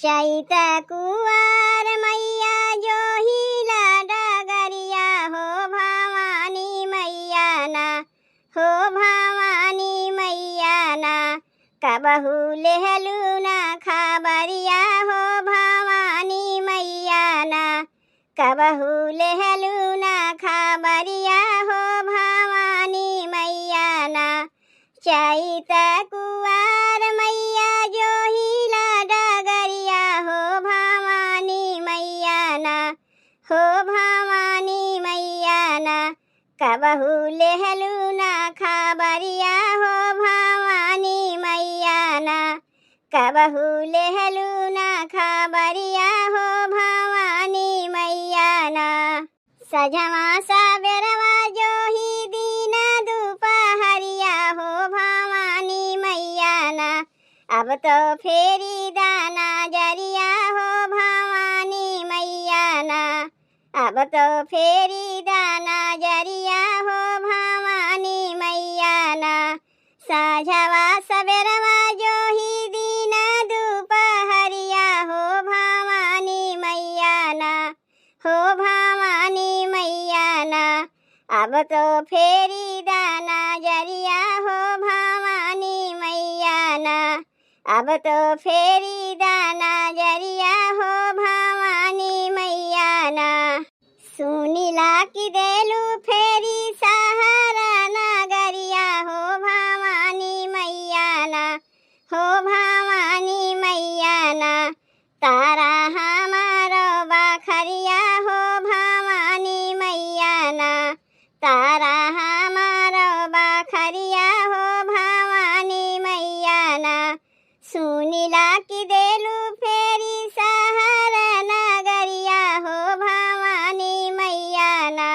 चैत कुंवर मैया जो हिला डगरिया हो भवानी मैया ना, हो भवानी मैया ना। कबहू लेहलू ना खबरिया हो भवानी मैया ना, कबहू लेहलू ना खबरिया हो भवानी मैया ना। चैत कुंवर मैया जो हिला डगरिया हो भवानी मैया ना, हो भवानी मैया ना। कबहू लेहलू ना खबरिया हो भवानी मैया ना, कबहू लेहलू ना खबरिया हो भवानी मैया ना। सजवा सबेरवा जो ही दीन दुपहरिया हो भवानी मैया ना। अब तो फेरी दाना जरिया हो भवानी मैया ना, अब तो फेरी दाना जरिया हो भवानी मैया ना। साझवा सबेरवा जो ही दीन दुपहरिया हो भवानी मैया ना, हो भवानी मैया ना। अब तो फेरी दाना जरिया हो भवानी मैया ना, अब तो फेरी दाना जरिया हो भवानी मैया ना। सुनीला की देलू फेरी सहारा नगरिया हो भवानी मैया ना, हो भवानी मैया ना। तारा हमारो बखरिया हो भवानी मैया ना, तारा हमारो बखरिया हो भवानी मैया ना। सुनीला की देलू फेरी सहारा नगरिया हो भवानी मैया ना,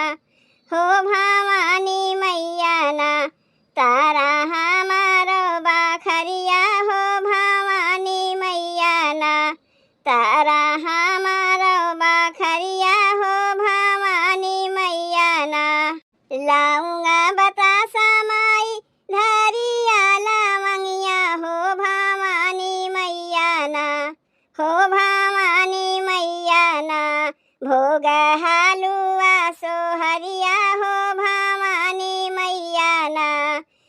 हो भवानी मैया ना। तारा हमारो बखरिया हो भवानी मैया ना, तारा हमारो बखरिया हो भवानी मैया ना। लाऊंगा बतासा माई धरिया लवंगिया हो भवानी मैया ना, हो भवानी मैया ना। भोग हलुआ सोहरिया हो भवानी मैया ना,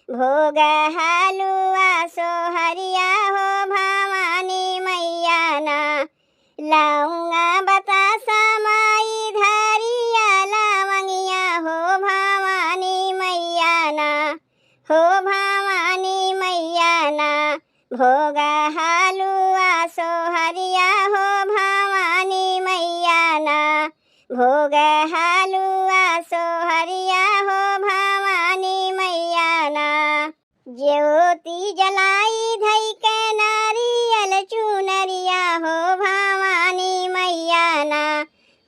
भोग हलुआ सोहरिया हो भवानी मैया ना। लाऊंगा बतासा माई धरिया लवंगिया हो भवानी मैया ना, हो भवानी मैया ना। भोग हलुआ सोहरिया हो भवानी मैया ना, भोग हलुआ सोहरिया हो भवानी मैया ना। ज्योति जलाई धई के नारियल चुनरिया हो भवानी मैया ना,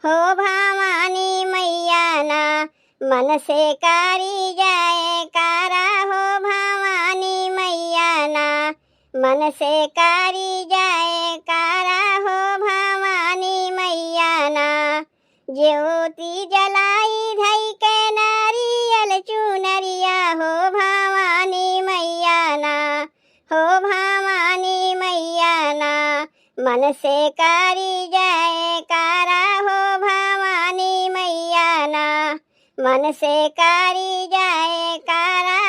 हो भवानी मैया ना। मन से कारी जाए कारा हो भवानी मैया ना, मन से कारी जाए कारा हो भवानी मैया ना। ज्योति जलाई धई के नारियल चुनरिया हो भवानी मैया ना, हो भवानी मैया ना। मन से कारी जाए कारा हो भवानी मैया ना, मन से कारी जाए कारा